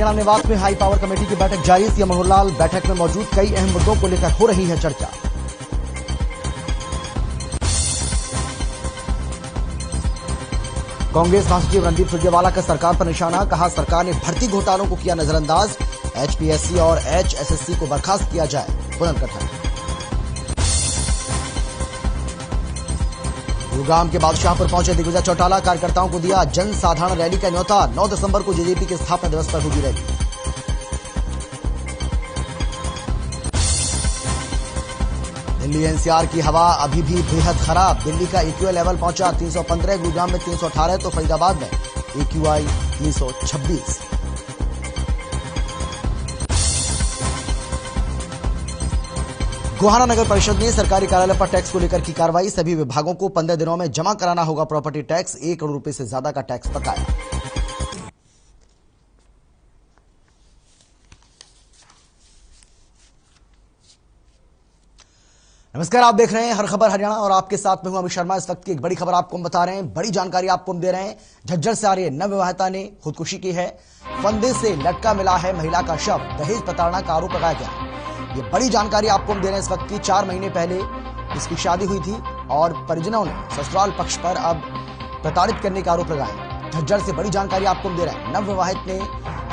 हरियाणा निवास में high power committee की बैठक जारी। सीएम मनोहर लाल बैठक में मौजूद। कई अहम मुद्दों को लेकर हो रही है चर्चा। कांग्रेस महासचिव रणदीप सुरजेवाला का सरकार पर निशाना। कहा, सरकार ने भर्ती घोटालों को किया नजरअंदाज। एचपीएससी और एचएसएससी को बर्खास्त किया जाए, पुनर्गठन। गुरुग्राम के बादशाहपुर पहुंचे दिग्विजय चौटाला। कार्यकर्ताओं को दिया जनसाधारण रैली का न्योता। 9 दिसंबर को जेजेपी के स्थापना दिवस पर होगी रैली। दिल्ली एनसीआर की हवा अभी भी बेहद खराब। दिल्ली का एक्यूआई लेवल पहुंचा 315, गुरुग्राम में 318 तो फरीदाबाद में एक्यूआई 326। गोहाना नगर परिषद ने सरकारी कार्यालय पर टैक्स को लेकर की कार्रवाई। सभी विभागों को 15 दिनों में जमा कराना होगा प्रॉपर्टी टैक्स। 1 करोड़ रुपए से ज्यादा का टैक्स बकाया। नमस्कार, आप देख रहे हैं हर खबर हरियाणा और आपके साथ में हूं अमित शर्मा। इस वक्त की एक बड़ी खबर आपको हम बता रहे हैं, बड़ी जानकारी आपको हम दे रहे हैं। झज्जर से आ रही है नवविवाहिता ने खुदकुशी की है। फंदे से लटका मिला है महिला का शव। दहेज प्रताड़ना का आरोप लगाया गया। ये बड़ी जानकारी आपको हम दे रहे हैं इस वक्त की। 4 महीने पहले इसकी शादी हुई थी और परिजनों ने ससुराल पक्ष पर अब प्रताड़ित करने का आरोप लगाया। झज्जर से बड़ी जानकारी आपको हम दे रहे हैं। नवविवाहित ने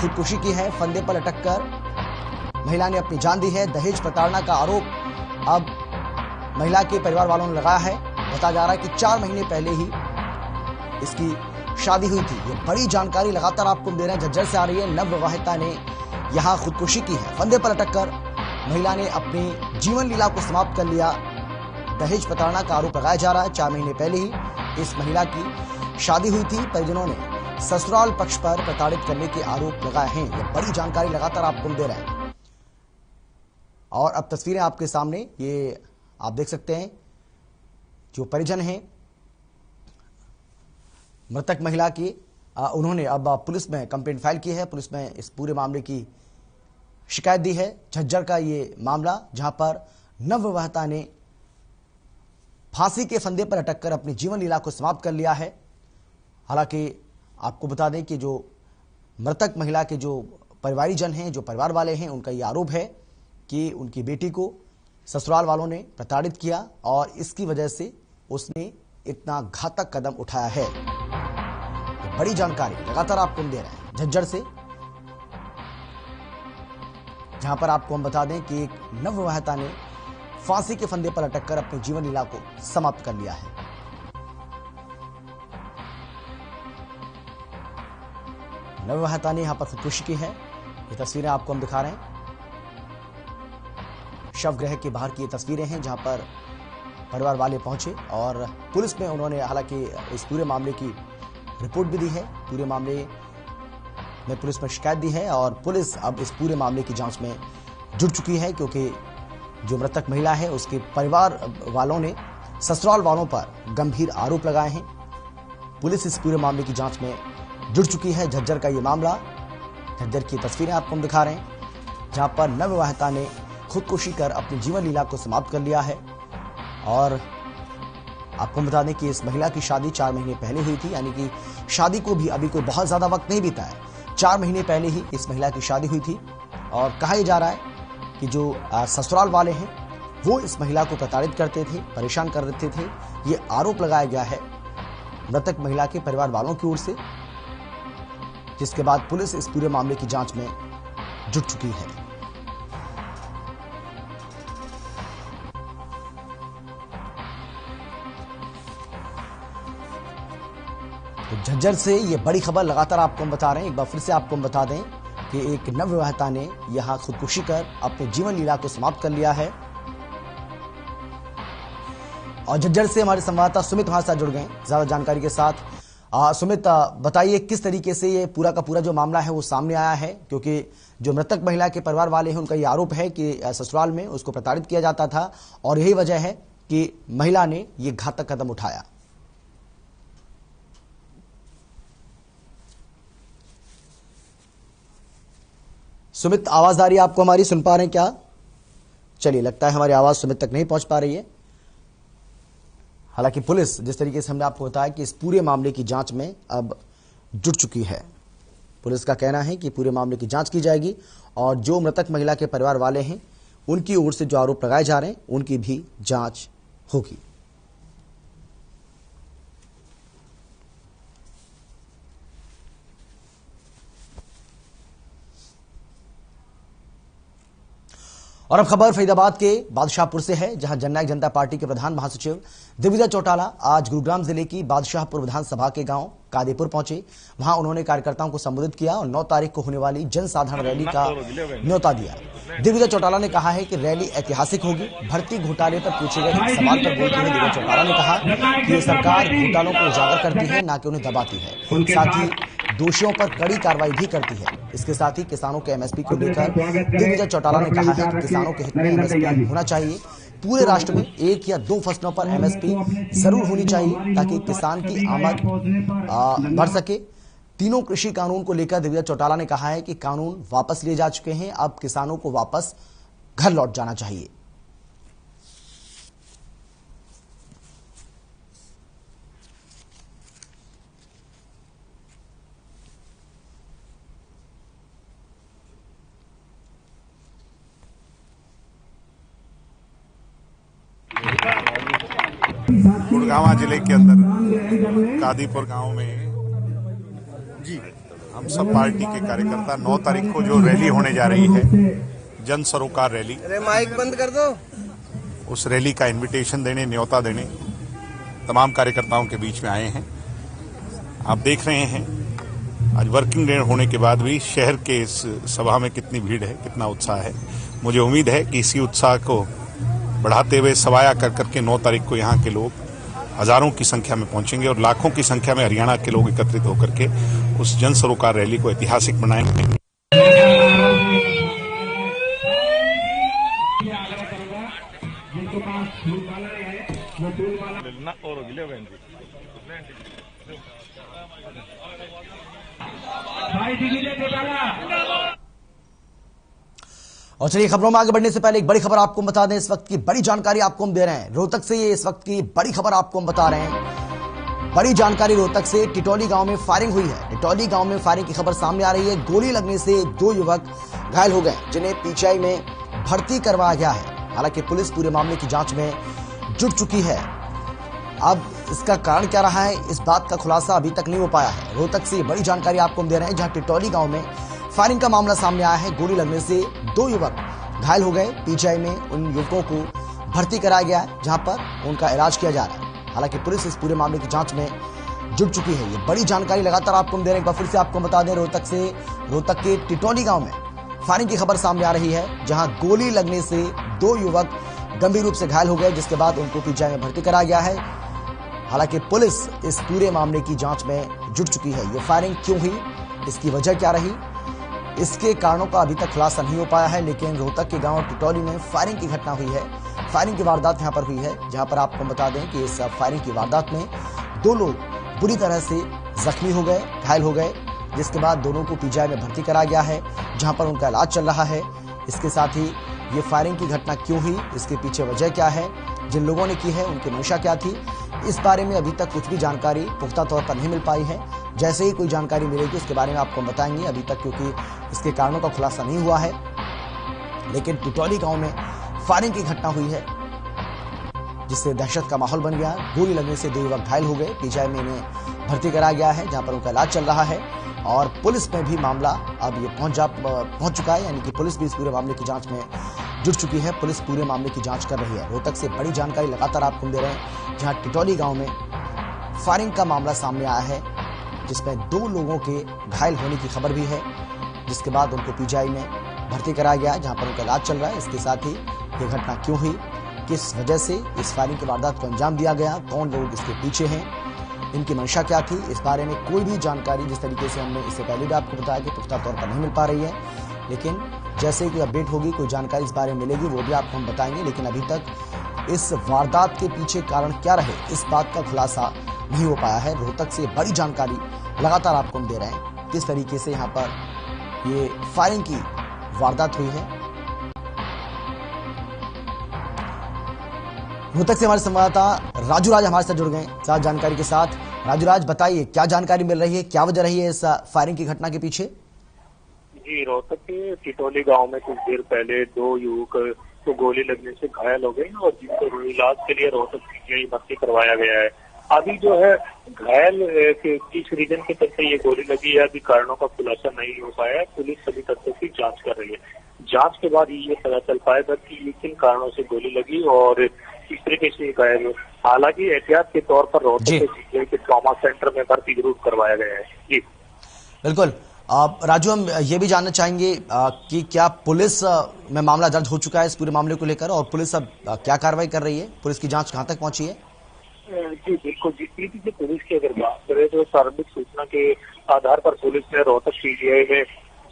खुदकुशी की है। फंदे पर लटक कर महिला ने अपनी जान दी है। दहेज प्रताड़ना का आरोप अब महिला के परिवार वालों ने लगाया है। बताया जा रहा है कि 4 महीने पहले ही इसकी शादी हुई थी। ये बड़ी जानकारी लगातार आपको दे रहे हैं। झज्जर से आ रही है। नवविवाहिता ने यहां खुदकुशी की है। फंदे पर लटककर महिला ने अपनी जीवन लीला को समाप्त कर लिया। दहेज प्रताड़ना का आरोप लगाया जा रहा है। 4 महीने पहले ही इस महिला की शादी हुई थी। परिजनों ने ससुराल पक्ष पर प्रताड़ित करने के आरोप लगाए हैं। ये बड़ी जानकारी लगातार आपको दे रहे हैं। और अब तस्वीरें आपके सामने, ये आप देख सकते हैं। जो परिजन हैं मृतक महिला की, उन्होंने अब पुलिस में कंप्लेंट फाइल की है। पुलिस में इस पूरे मामले की शिकायत दी है। झज्जर का ये मामला जहां पर नवविवाहिता ने फांसी के फंदे पर अटककर अपनी जीवन लीला को समाप्त कर लिया है। हालांकि आपको बता दें कि जो मृतक महिला के जो परिवारीजन हैं, जो परिवार वाले हैं, उनका ये आरोप है कि उनकी बेटी को ससुराल वालों ने प्रताड़ित किया और इसकी वजह से उसने इतना घातक कदम उठाया है। बड़ी जानकारी लगातार आपको हम दे रहे हैं झज्जर से, जहां पर आपको हम बता दें कि एक नवविवाहिता ने फांसी के फंदे पर अटककर अपनी जीवन लीला को समाप्त कर लिया है। नवविवाहिता ने यहां पर खुदकुशी की है। ये तस्वीरें आपको हम दिखा रहे हैं। शवगृह के बाहर की ये तस्वीरें हैं जहां पर परिवार वाले पहुंचे और पुलिस में उन्होंने हालांकि इस पूरे मामले की रिपोर्ट भी दी है। पूरे मामले में पुलिस में शिकायत दी है और पुलिस अब इस पूरे मामले की जांच में जुट चुकी है, क्योंकि जो मृतक महिला है उसके परिवार वालों ने ससुराल वालों पर गंभीर आरोप लगाए हैं। पुलिस इस पूरे मामले की जांच में जुट चुकी है। झज्जर का ये मामला, झज्जर की तस्वीरें आपको हम दिखा रहे हैं जहां पर नवविवाहिता ने खुदकुशी कर अपनी जीवन लीला को समाप्त कर लिया है। और आपको बता दें कि इस महिला की शादी 4 महीने पहले हुई थी, यानी कि शादी को भी अभी कोई बहुत ज्यादा वक्त नहीं बीता है। 4 महीने पहले ही इस महिला की शादी हुई थी और कहा यह जा रहा है कि जो ससुराल वाले हैं वो इस महिला को प्रताड़ित करते थे, परेशान कर देते थे। ये आरोप लगाया गया है मृतक महिला के परिवार वालों की ओर से, जिसके बाद पुलिस इस पूरे मामले की जांच में जुट चुकी है। तो झज्जर से ये बड़ी खबर लगातार आपको हम बता रहे हैं। एक बार फिर से आपको हम बता दें कि एक नवविवाहिता ने यहां खुदकुशी कर अपने जीवन लीला को समाप्त कर लिया है। और झज्जर से हमारे संवाददाता सुमित हमारे साथ जुड़ गए ज्यादा जानकारी के साथ। सुमित, बताइए किस तरीके से ये पूरा का पूरा जो मामला है वो सामने आया है, क्योंकि जो मृतक महिला के परिवार वाले हैं उनका ये आरोप है कि ससुराल में उसको प्रताड़ित किया जाता था और यही वजह है कि महिला ने ये घातक कदम उठाया। सुमित, आवाज आ रही है आपको हमारी? सुन पा रहे हैं क्या? चलिए, लगता है हमारी आवाज सुमित तक नहीं पहुंच पा रही है। हालांकि पुलिस जिस तरीके से हमने आपको बताया कि इस पूरे मामले की जांच में अब जुट चुकी है। पुलिस का कहना है कि पूरे मामले की जांच की जाएगी और जो मृतक महिला के परिवार वाले हैं उनकी ओर से जो आरोप लगाए जा रहे हैं उनकी भी जांच होगी। और अब खबर फरीदाबाद के बादशाहपुर से है, जहां जननायक जनता पार्टी के प्रधान महासचिव दिग्विजय चौटाला आज गुरुग्राम जिले की बादशाहपुर विधानसभा के गांव कादेपुर पहुंचे। वहां उन्होंने कार्यकर्ताओं को संबोधित किया और 9 तारीख को होने वाली जनसाधारण रैली का न्योता दिया। दिग्विजय चौटाला ने कहा है कि रैली ऐतिहासिक होगी। भर्ती घोटाले पर पूछे गए एक सवाल पर बोलते हुए दिग्विजय चौटाला ने कहा कि ये सरकार घोटालों को उजागर करती है, न कि उन्हें दबाती है। साथ ही दोषियों पर कड़ी कार्रवाई भी करती है। इसके साथ ही किसानों के एमएसपी को लेकर दिग्विजय चौटाला ने कहा है कि किसानों के हित में एमएसपी होना चाहिए। पूरे राष्ट्र में 1 या 2 फसलों पर एमएसपी जरूर होनी चाहिए ताकि किसान की आमद बढ़ सके। तीनों कृषि कानून को लेकर दिग्विजय चौटाला ने कहा है कि कानून वापस लिए जा चुके हैं, अब किसानों को वापस घर लौट जाना चाहिए। गुड़गांव जिले के अंदर कादीपुर गांव में हम सब पार्टी के कार्यकर्ता 9 तारीख को जो रैली होने जा रही है, जन सरोकार रैली, माइक बंद कर दो, उस रैली का इनविटेशन देने, न्योता देने तमाम कार्यकर्ताओं के बीच में आए हैं। आप देख रहे हैं आज वर्किंग डे होने के बाद भी शहर के इस सभा में कितनी भीड़ है, कितना उत्साह है। मुझे उम्मीद है कि इसी उत्साह को बढ़ाते हुए सवाया कर करके 9 तारीख को यहाँ के लोग हजारों की संख्या में पहुंचेंगे और लाखों की संख्या में हरियाणा के लोग एकत्रित होकर के उस जन सरोकार रैली को ऐतिहासिक बनाएंगे। और चलिए खबरों में आगे बढ़ने से पहले एक बड़ी खबर आपको बता दें। इस वक्त की बड़ी जानकारी आपको हम दे रहे हैं रोहतक से। ये इस वक्त की बड़ी खबर आपको हम बता रहे हैं। बड़ी जानकारी रोहतक से टिटौली गांव में फायरिंग हुई है। टिटौली गांव में फायरिंग की खबर सामने आ रही है। गोली लगने से 2 युवक घायल हो गए, जिन्हें पीजीआई में भर्ती करवाया गया है। हालांकि पुलिस पूरे मामले की जांच में जुट चुकी है। अब इसका कारण क्या रहा है, इस बात का खुलासा अभी तक नहीं हो पाया है। रोहतक से बड़ी जानकारी आपको हम दे रहे हैं, जहां टिटौली गांव में फायरिंग का मामला सामने आया है। गोली लगने से 2 युवक घायल हो गए। पीजीआई में उन युवकों को भर्ती कराया गया है, जहां पर उनका इलाज किया जा रहा है। हालांकि पुलिस इस पूरे मामले की जांच में जुट चुकी है। ये बड़ी जानकारी लगातार आपको हम दे रहे हैं। एक बार फिर से आपको बता दें, रोहतक के टिटौली गांव में फायरिंग की खबर सामने आ रही है, जहां गोली लगने से 2 युवक गंभीर रूप से घायल हो गए, जिसके बाद उनको पीजीआई में भर्ती कराया गया है। हालांकि पुलिस इस पूरे मामले की जांच में जुट चुकी है। ये फायरिंग क्यों हुई, इसकी वजह क्या रही, इसके कारणों का अभी तक खुलासा नहीं हो पाया है। लेकिन रोहतक के गांव टिटौली में फायरिंग की घटना हुई है। फायरिंग की वारदात यहां पर हुई है, जहां पर आपको बता दें कि इस फायरिंग की वारदात में 2 लोग बुरी तरह से जख्मी हो गए, घायल हो गए, जिसके बाद दोनों को पीजीआई में भर्ती कराया गया है, जहां पर उनका इलाज चल रहा है। इसके साथ ही ये फायरिंग की घटना क्यों हुई, इसके पीछे वजह क्या है, जिन लोगों ने की है उनकी मंशा क्या थी, इस बारे में अभी तक कुछ भी जानकारी पुख्ता तौर पर नहीं मिल पाई है। जैसे ही कोई जानकारी मिलेगी उसके बारे में आपको बताएंगे। अभी तक क्योंकि इसके कारणों का खुलासा नहीं हुआ है। लेकिन टिटौली गांव में फायरिंग की घटना हुई है, जिससे दहशत का माहौल बन गया। गोली लगने से 2 युवक घायल हो गए। पीजीआई में इन्हें भर्ती कराया गया है, जहां पर उनका इलाज चल रहा है। और पुलिस में भी मामला अब ये पहुंच चुका है, यानी कि पुलिस भी इस पूरे मामले की जांच में जुट चुकी है। पुलिस पूरे मामले की जांच कर रही है। रोहतक से बड़ी जानकारी लगातार आपको दे रहे हैं, जहां टिटौली गांव में फायरिंग का मामला सामने आया है, जिसमें 2 लोगों के घायल होने की खबर भी है, जिसके बाद उनको पीजीआई में भर्ती कराया गया है, जहां पर उनका इलाज चल रहा है। इसके साथ ही ये घटना क्यों हुई, किस वजह से इस फायरिंग की वारदात को अंजाम दिया गया, कौन लोग इसके पीछे हैं, इनकी मंशा क्या थी, इस बारे में कोई भी जानकारी, जिस तरीके से हमने इससे पहले भी आपको बताया कि पुख्ता तौर पर नहीं मिल पा रही है। लेकिन जैसे ही कोई अपडेट होगी, कोई जानकारी इस बारे में मिलेगी, वो भी आपको हम बताएंगे। लेकिन अभी तक इस वारदात के पीछे कारण क्या रहे, इस बात का खुलासा नहीं हो पाया है। रोहतक से बड़ी जानकारी लगातार आपको हम दे रहे हैं, किस तरीके से यहाँ पर ये फायरिंग की वारदात हुई है। रोहतक से हमारे संवाददाता राजू राज हमारे साथ जुड़ गए साथ जानकारी के साथ। राजू राज, बताइए क्या जानकारी मिल रही है, क्या वजह रही है इस फायरिंग की घटना के पीछे? जी, रोहतक के टिटोली गांव में कुछ देर पहले 2 युवक को गोली लगने से घायल हो गए और जिनको इलाज के लिए रोहतक पीजीआई भर्ती करवाया गया है। अभी जो है घायल किस रीजन के चलते ये गोली लगी है, अभी कारणों का खुलासा नहीं हो पाया है। पुलिस सभी तथ्यों की जांच कर रही है। जांच के बाद ये पता चल पाएगा कि ये किन कारणों से गोली लगी और किस तरीके से घायल हुए। हालांकि एहतियात के तौर पर रोहतक के पीजीआई के ट्रॉमा सेंटर में भर्ती जरूर करवाया गया है। जी बिल्कुल। राजू, हम ये भी जानना चाहेंगे कि क्या पुलिस में मामला दर्ज हो चुका है इस पूरे मामले को लेकर, और पुलिस अब क्या कार्रवाई कर रही है? पुलिस की जांच कहां तक पहुंची है? जी बिल्कुल। जिस तरीके से पुलिस की अगर बात करें तो प्रारंभिक सूचना के आधार पर पुलिस ने रोहतक पीजीआई में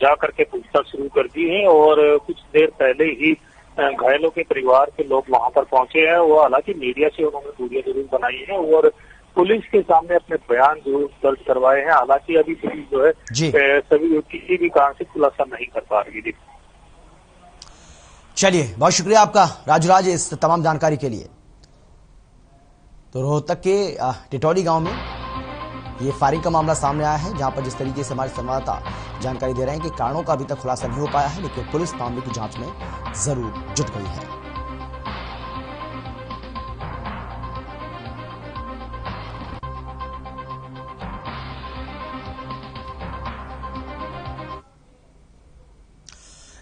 जाकर के पूछताछ शुरू कर दी है और कुछ देर पहले ही घायलों के परिवार के लोग वहां पर पहुंचे हैं। वो हालांकि मीडिया से उन्होंने दूरियां जरूर बनाई है और पुलिस के सामने अपने बयान जरूर दर्ज करवाए हैं। हालांकि अभी पुलिस जो है सभी किसी भी कारण से खुलासा नहीं कर पा रही थी। चलिए, बहुत शुक्रिया आपका राजू इस तमाम जानकारी के लिए। तो रोहतक के टिटोली गांव में ये फायरिंग का मामला सामने आया है, जहां पर जिस तरीके से हमारे संवाददाता जानकारी दे रहे हैं कि कारणों का अभी तक खुलासा नहीं हो पाया है, लेकिन पुलिस मामले की जांच में जरूर जुट गई है।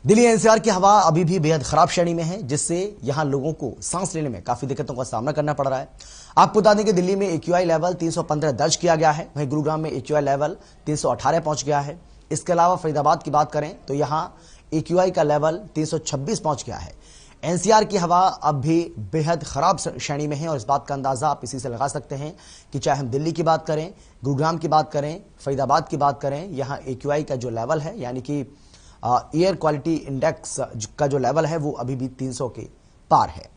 दिल्ली एनसीआर की हवा अभी भी बेहद खराब श्रेणी में है, जिससे यहां लोगों को सांस लेने में काफी दिक्कतों का सामना करना पड़ रहा है। आपको बता दें कि दिल्ली में एक्यूआई लेवल 315 दर्ज किया गया है, वहीं गुरुग्राम में एक्यूआई लेवल 318 पहुंच गया है। इसके अलावा फरीदाबाद की बात करें तो यहां एक्यूआई का लेवल 326 पहुंच गया है। एनसीआर की हवा अब भी बेहद खराब श्रेणी में है और इस बात का अंदाजा आप इसी से लगा सकते हैं कि चाहे हम दिल्ली की बात करें, गुरुग्राम की बात करें, फरीदाबाद की बात करें, यहां एक्यूआई का जो लेवल है, यानी कि एयर क्वालिटी इंडेक्स का जो लेवल है, वो अभी भी 300 के पार है।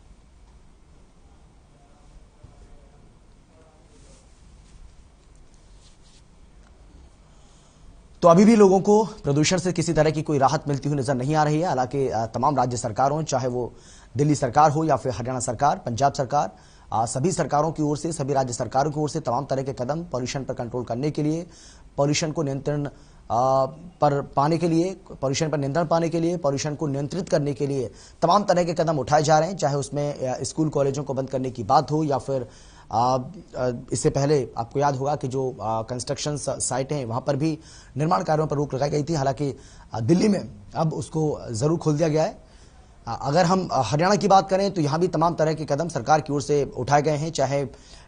तो अभी भी लोगों को प्रदूषण से किसी तरह की कोई राहत मिलती हुई नजर नहीं आ रही है। हालांकि तमाम राज्य सरकारों, चाहे वो दिल्ली सरकार हो या फिर हरियाणा सरकार, पंजाब सरकार, सभी सरकारों की ओर से, सभी राज्य सरकारों की ओर से तमाम तरह के कदम पॉल्यूशन पर कंट्रोल करने के लिए, पॉल्यूशन को नियंत्रण पर पाने के लिए, पॉल्यूशन पर नियंत्रण पाने के लिए, पॉल्यूशन को नियंत्रित करने के लिए तमाम तरह के कदम उठाए जा रहे हैं। चाहे उसमें स्कूल कॉलेजों को बंद करने की बात हो या फिर इससे पहले आपको याद होगा कि जो कंस्ट्रक्शन साइट हैं वहां पर भी निर्माण कार्यों पर रोक लगाई गई थी। हालांकि दिल्ली में अब उसको जरूर खोल दिया गया है। अगर हम हरियाणा की बात करें तो यहां भी तमाम तरह के कदम सरकार की ओर से उठाए गए हैं, चाहे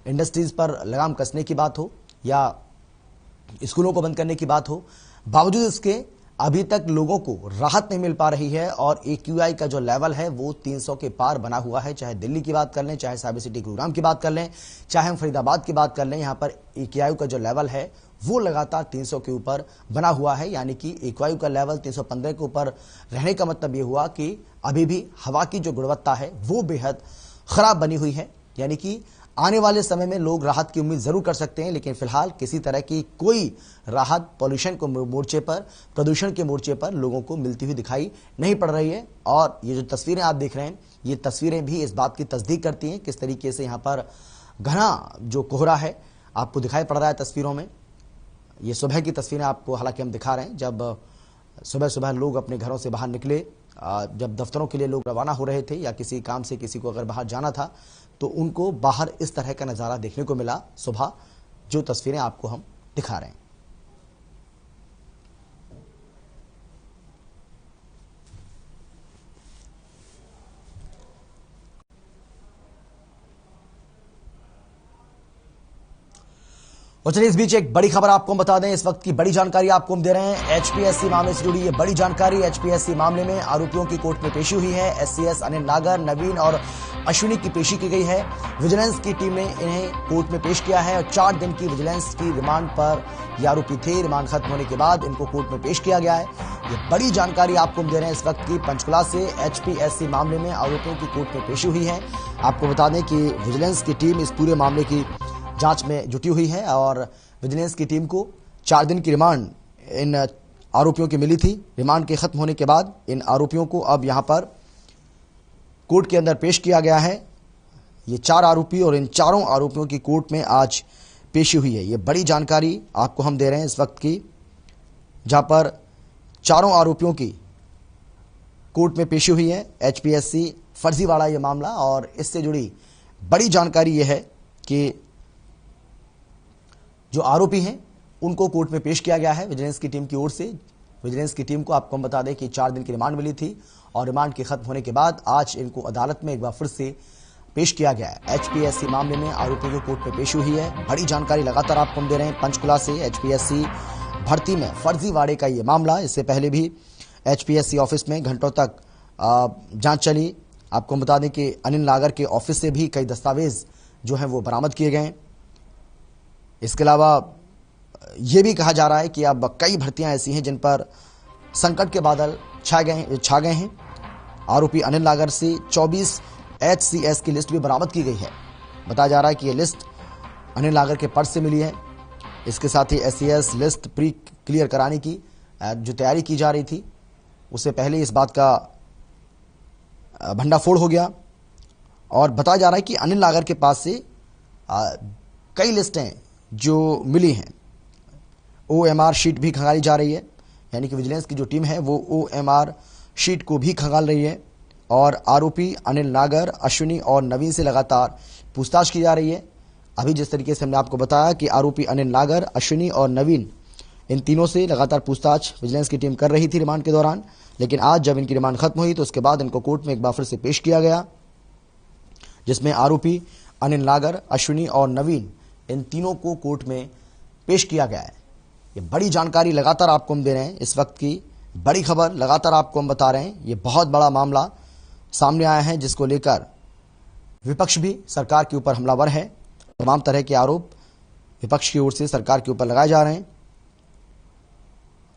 इंडस्ट्रीज पर लगाम कसने की बात हो या स्कूलों को बंद करने की बात हो। बावजूद इसके अभी तक लोगों को राहत नहीं मिल पा रही है और एक्यूआई का जो लेवल है वो 300 के पार बना हुआ है। चाहे दिल्ली की बात कर लें, चाहे साइबर सिटी गुरुग्राम की बात कर लें, चाहे हम फरीदाबाद की बात कर लें, यहां पर एक्यूआई का जो लेवल है वो लगातार 300 के ऊपर बना हुआ है। यानी कि एक्यूआई का लेवल 315 के ऊपर रहने का मतलब ये हुआ कि अभी भी हवा की जो गुणवत्ता है वो बेहद खराब बनी हुई है। यानी कि आने वाले समय में लोग राहत की उम्मीद जरूर कर सकते हैं, लेकिन फिलहाल किसी तरह की कोई राहत पॉल्यूशन के मोर्चे पर, प्रदूषण के मोर्चे पर लोगों को मिलती हुई दिखाई नहीं पड़ रही है। और ये जो तस्वीरें आप देख रहे हैं, ये तस्वीरें भी इस बात की तस्दीक करती हैं किस तरीके से यहाँ पर घना जो कोहरा है आपको दिखाई पड़ रहा है तस्वीरों में। ये सुबह की तस्वीरें आपको हालांकि हम दिखा रहे हैं, जब सुबह सुबह लोग अपने घरों से बाहर निकले, जब दफ्तरों के लिए लोग रवाना हो रहे थे या किसी काम से किसी को अगर बाहर जाना था तो उनको बाहर इस तरह का नज़ारा देखने को मिला सुबह, जो तस्वीरें आपको हम दिखा रहे हैं। और चलिए इस बीच एक बड़ी खबर आपको बता दें, इस वक्त की बड़ी जानकारी आपको हम दे रहे हैं। एचपीएससी मामले से जुड़ी ये बड़ी जानकारी। एचपीएससी मामले में आरोपियों की कोर्ट में पेशी हुई है। एससीएस अनिल नागर, नवीन और अश्विनी की पेशी की गई है। विजिलेंस की टीम ने इन्हें कोर्ट में पेश किया है और 4 दिन की विजिलेंस की रिमांड पर ये आरोपी थे। रिमांड खत्म होने के बाद इनको कोर्ट में पेश किया गया है। ये बड़ी जानकारी आपको हम दे रहे हैं इस वक्त की। पंचकुला से एचपीएससी मामले में आरोपियों की कोर्ट में पेशी हुई है। आपको बता दें कि विजिलेंस की टीम इस पूरे मामले की जांच में जुटी हुई है और विजिलेंस की टीम को 4 दिन की रिमांड इन आरोपियों की मिली थी। रिमांड के खत्म होने के बाद इन आरोपियों को अब यहां पर कोर्ट के अंदर पेश किया गया है। ये 4 आरोपी और इन चारों आरोपियों की कोर्ट में आज पेशी हुई है। ये बड़ी जानकारी आपको हम दे रहे हैं इस वक्त की, जहां पर चारों आरोपियों की कोर्ट में पेशी हुई है। एचपीएससी फर्जीवाड़ा यह मामला, और इससे जुड़ी बड़ी जानकारी यह है कि जो आरोपी हैं उनको कोर्ट में पेश किया गया है विजिलेंस की टीम की ओर से। विजिलेंस की टीम को आपको हम बता दें कि 4 दिन की रिमांड मिली थी, और रिमांड के खत्म होने के बाद आज इनको अदालत में एक बार फिर से पेश किया गया है। एचपीएससी मामले में आरोपियों को कोर्ट में पेश हुई है। बड़ी जानकारी लगातार आपको हम दे रहे हैं पंचकुला से। एचपीएससी भर्ती में फर्जीवाड़े का ये मामला, इससे पहले भी एचपीएससी ऑफिस में घंटों तक जांच चली। आपको बता दें कि अनिल नागर के ऑफिस से भी कई दस्तावेज जो हैं वो बरामद किए गए। इसके अलावा ये भी कहा जा रहा है कि अब कई भर्तियां ऐसी हैं जिन पर संकट के बादल छा गए हैं। आरोपी अनिल नागर से 24 HCS की लिस्ट भी बरामद की गई है। बताया जा रहा है कि यह लिस्ट अनिल नागर के पर्स से मिली है। इसके साथ ही SCS लिस्ट प्री क्लियर कराने की जो तैयारी की जा रही थी, उससे पहले इस बात का भंडाफोड़ हो गया। और बताया जा रहा है कि अनिल नागर के पास से कई लिस्टें जो मिली हैं, OMR शीट भी खंगाली जा रही है। यानी कि विजिलेंस की जो टीम है वो OMR शीट को भी खंगाल रही है। और आरोपी अनिल नागर, अश्विनी और नवीन से लगातार पूछताछ की जा रही है। अभी जिस तरीके से हमने आपको बताया कि आरोपी अनिल नागर, अश्विनी और नवीन, इन तीनों से लगातार पूछताछ विजिलेंस की टीम कर रही थी रिमांड के दौरान। लेकिन आज जब इनकी रिमांड खत्म हुई तो उसके बाद इनको कोर्ट में एक बार फिर से पेश किया गया, जिसमें आरोपी अनिल नागर, अश्विनी और नवीन, इन तीनों को कोर्ट में पेश किया गया है। ये बड़ी जानकारी लगातार आपको हम दे रहे हैं। इस वक्त की बड़ी खबर लगातार आपको हम बता रहे हैं। ये बहुत बड़ा मामला सामने आया है जिसको लेकर विपक्ष भी सरकार के ऊपर हमलावर है। तमाम तरह के आरोप विपक्ष की ओर से सरकार के ऊपर लगाए जा रहे हैं।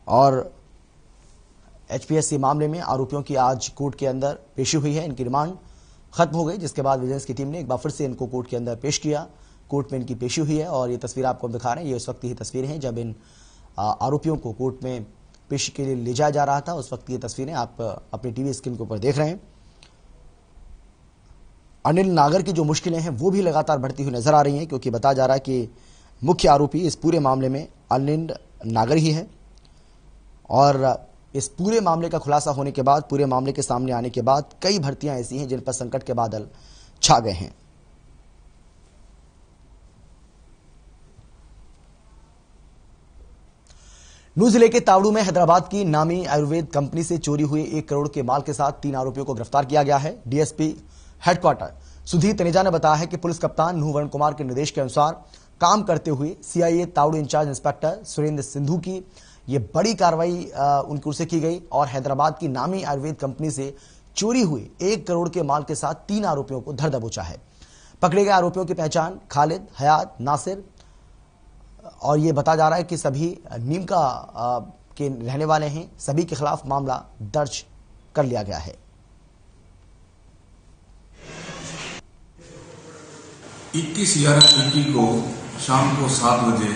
और एचपीएससी मामले में आरोपियों की आज कोर्ट के अंदर पेशी हुई है। इनकी रिमांड खत्म हो गई, जिसके बाद विजिलेंस की टीम ने एक बार फिर से इनको कोर्ट के अंदर पेश किया। कोर्ट में इनकी पेशी हुई है और ये तस्वीर आपको दिखा रहे हैं। ये उस वक्त की तस्वीरें हैं जब इन आरोपियों को कोर्ट में पेशी के लिए ले जाया जा रहा था। उस वक्त की तस्वीरें आप अपनी टीवी स्क्रीन के ऊपर देख रहे हैं। अनिल नागर की जो मुश्किलें हैं वो भी लगातार बढ़ती हुई नजर आ रही हैं, क्योंकि बताया जा रहा है कि मुख्य आरोपी इस पूरे मामले में अनिल नागर ही है। और इस पूरे मामले का खुलासा होने के बाद, पूरे मामले के सामने आने के बाद, कई भर्तियां ऐसी हैं जिन पर संकट के बादल छा गए हैं। नूंह जिले के तावड़ू में हैदराबाद की नामी आयुर्वेद कंपनी से चोरी हुए 1 करोड़ के माल के साथ 3 आरोपियों को गिरफ्तार किया गया है। डीएसपी हेडक्वार्टर सुधीर तनेजा ने बताया है कि पुलिस कप्तान नूंह वरुण कुमार के निर्देश के अनुसार काम करते हुए CIA Tauru incharge inspector Surender Sindhu की ये बड़ी कार्रवाई उनकी ओर से की गई और हैदराबाद की नामी आयुर्वेद कंपनी से चोरी हुए 1 करोड़ के माल के साथ 3 आरोपियों को धर दबोचा है। पकड़े गए आरोपियों की पहचान खालिद, हयात, नासिर, और ये बताया जा रहा है कि सभी नीमका के रहने वाले हैं। सभी के खिलाफ मामला दर्ज कर लिया गया है। 21/11/21 को शाम को 7 बजे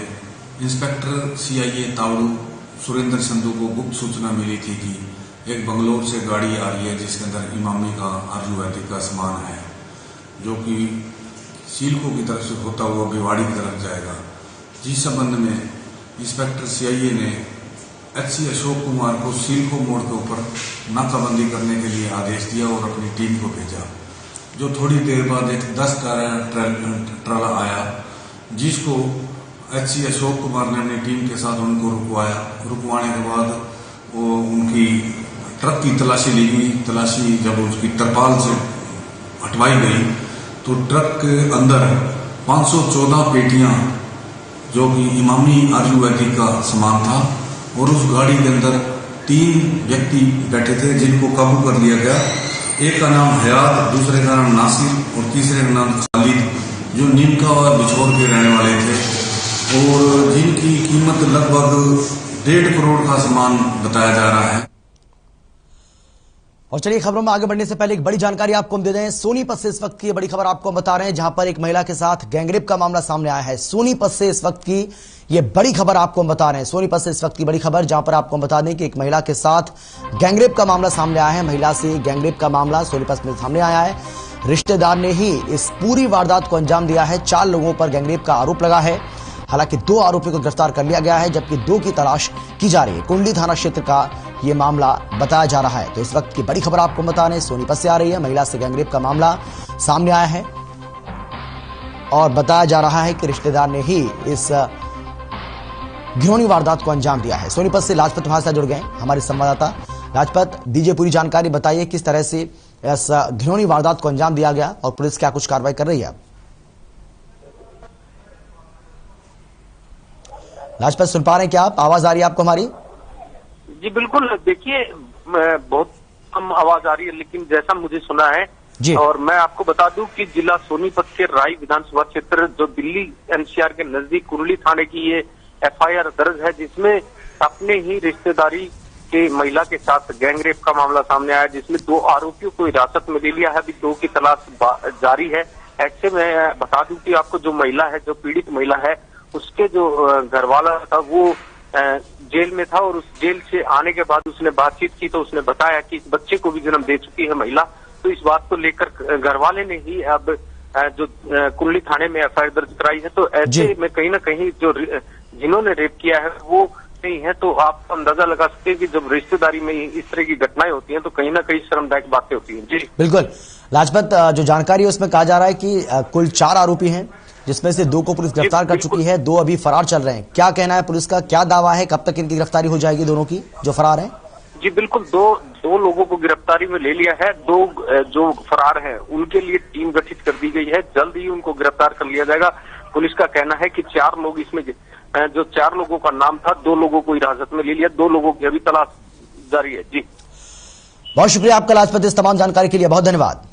इंस्पेक्टर सीआईए तावड़ू सुरेंद्र संधू को गुप्त सूचना मिली थी कि एक बंगलोर से गाड़ी आ रही है जिसके अंदर इमामी का आयुर्वेदिक का सामान है, जो कि सीलको की तरफ से होता हुआ भिवाड़ी की तरफ जाएगा। जिस संबंध में इंस्पेक्टर सीआईए ने HC अशोक कुमार को सीलको मोड़ के ऊपर नाकाबंदी करने के लिए आदेश दिया और अपनी टीम को भेजा, जो थोड़ी देर बाद एक 10 ट्राला आया, जिसको HC अशोक कुमार ने अपनी टीम के साथ उनको रुकवाया। रुकवाने के बाद वो उनकी ट्रक की तलाशी ली गई। तलाशी जब उसकी तरपाल से हटवाई गई तो ट्रक के अंदर 514 पेटियां जो कि इमामी आयुर्वेदिक का सामान था, और उस गाड़ी के अंदर 3 व्यक्ति बैठे थे जिनको काबू कर लिया गया। एक का नाम हयात, दूसरे का नाम नासिर और तीसरे का नाम खालिद, जो नीमका और बिछोर के रहने वाले थे और जिनकी कीमत लगभग 1.5 करोड़ का सामान बताया जा रहा है। और चलिए खबरों में आगे बढ़ने से पहले एक बड़ी जानकारी आपको हम दे दें। सोनीपत से इस वक्त की बड़ी खबर आपको हम बता रहे हैं, जहां पर एक महिला के साथ गैंगरेप का मामला सामने आया है। सोनीपत से इस वक्त की ये बड़ी खबर आपको हम बता रहे हैं। सोनीपत से इस वक्त की बड़ी खबर, जहां पर आपको हम बता दें कि एक महिला के साथ गैंगरेप का मामला सामने आया है। महिला से गैंगरेप का मामला सोनीपत में सामने आया है। रिश्तेदार ने ही इस पूरी वारदात को अंजाम दिया है। 4 लोगों पर गैंगरेप का आरोप लगा है। हालांकि 2 आरोपियों को गिरफ्तार कर लिया गया है, जबकि 2 की तलाश की जा रही है। कुंडली थाना क्षेत्र का यह मामला बताया जा रहा है। तो इस वक्त की बड़ी खबर आपको बता रहे हैं, सोनीपत से आ रही है। महिला से गैंगरेप का मामला सामने आया है और बताया जा रहा है कि रिश्तेदार ने ही इस घिनौनी वारदात को अंजाम दिया है। सोनीपत से लाजपत हमारे साथ जुड़ गए हमारे संवाददाता। लाजपत, दीजिए पूरी जानकारी, बताइए किस तरह से इस घिनौनी वारदात को अंजाम दिया गया और पुलिस क्या कुछ कार्रवाई कर रही है। लाजपत, सुन पा रहे हैं क्या आप? आवाज आ रही है आपको हमारी? जी बिल्कुल, देखिए बहुत कम आवाज आ रही है, लेकिन जैसा मुझे सुना है जी। और मैं आपको बता दूं कि जिला सोनीपत के राय विधानसभा क्षेत्र जो दिल्ली एनसीआर के नजदीक कुंडली थाने की ये एफआईआर दर्ज है, जिसमें अपने ही रिश्तेदारी के महिला के साथ गैंगरेप का मामला सामने आया, जिसमें 2 आरोपियों को हिरासत में ले लिया है। अभी 2 की तलाश जारी है। ऐसे में बता दूं कि आपको जो महिला है, जो पीड़ित महिला है, उसके जो घर वाला था वो जेल में था और उस जेल से आने के बाद उसने बातचीत की तो उसने बताया कि इस बच्चे को भी जन्म दे चुकी है महिला। तो इस बात को लेकर घर वाले ने ही अब जो कुंडली थाने में एफआईआर दर्ज कराई है। तो ऐसे में कहीं ना कहीं जो जिन्होंने रेप किया है वो नहीं है, तो आप अंदाजा लगा सकते हैं कि जब रिश्तेदारी में इस तरह की घटनाएं होती हैं तो कहीं ना कहीं शर्मदायक बातें होती हैं। जी बिल्कुल लाजपत, जो जानकारी है उसमें कहा जा रहा है कि कुल 4 आरोपी हैं, जिसमें से 2 को पुलिस गिरफ्तार कर चुकी है, 2 अभी फरार चल रहे हैं। क्या कहना है पुलिस का, क्या दावा है, कब तक इनकी गिरफ्तारी हो जाएगी दोनों की जो फरार हैं? जी बिल्कुल, दो लोगों को गिरफ्तारी में ले लिया है। 2 जो फरार हैं उनके लिए टीम गठित कर दी गई है, जल्द ही उनको गिरफ्तार कर लिया जाएगा। पुलिस का कहना है कि 4 लोग इसमें, जो 4 लोगों का नाम था, 2 लोगों को हिरासत में ले लिया, 2 लोगों की अभी तलाश जारी है। जी बहुत शुक्रिया आपका लाजपत, इस तमाम जानकारी के लिए बहुत धन्यवाद।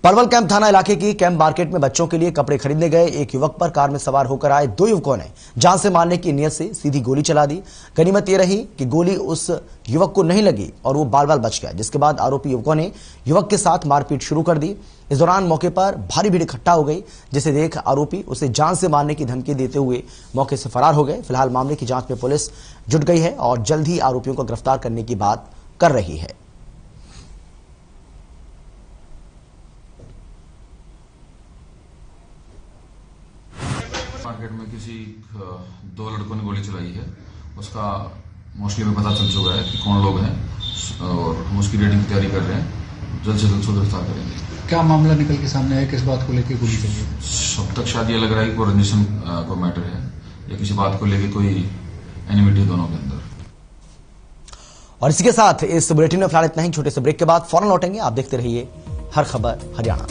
पलवल कैंप थाना इलाके की कैंप मार्केट में बच्चों के लिए कपड़े खरीदने गए एक युवक पर कार में सवार होकर आए 2 युवकों ने जान से मारने की नियत से सीधी गोली चला दी। गनीमत यह रही कि गोली उस युवक को नहीं लगी और वो बाल बाल बच गया, जिसके बाद आरोपी युवकों ने युवक के साथ मारपीट शुरू कर दी। इस दौरान मौके पर भारी भीड़ इकट्ठा हो गई, जिसे देख आरोपी उसे जान से मारने की धमकी देते हुए मौके से फरार हो गए। फिलहाल मामले की जांच में पुलिस जुट गई है और जल्द ही आरोपियों को गिरफ्तार करने की बात कर रही है। मार्केट में किसी 2 लड़कों ने गोली चलाई है, उसका मोस्टली में पता चल चुका है कि कौन लोग हैं और हम उसकी रेडिंग की तैयारी कर रहे हैं। जल्द से जल्द उसको गिरफ्तार करेंगे। क्या मामला निकल के सामने है, किस बात को लेकर गोली चली है? अब तक शायद ये लग रहा है कि कोई रंजिशन को मैटर है या किसी बात को लेकर कोई एनिमिटी दोनों के अंदर। और इसी के साथ इस बुलेटिन में फिलहाल इतना ही। छोटे से ब्रेक के बाद फौरन लौटेंगे। आप देखते रहिए हर खबर हरियाणा।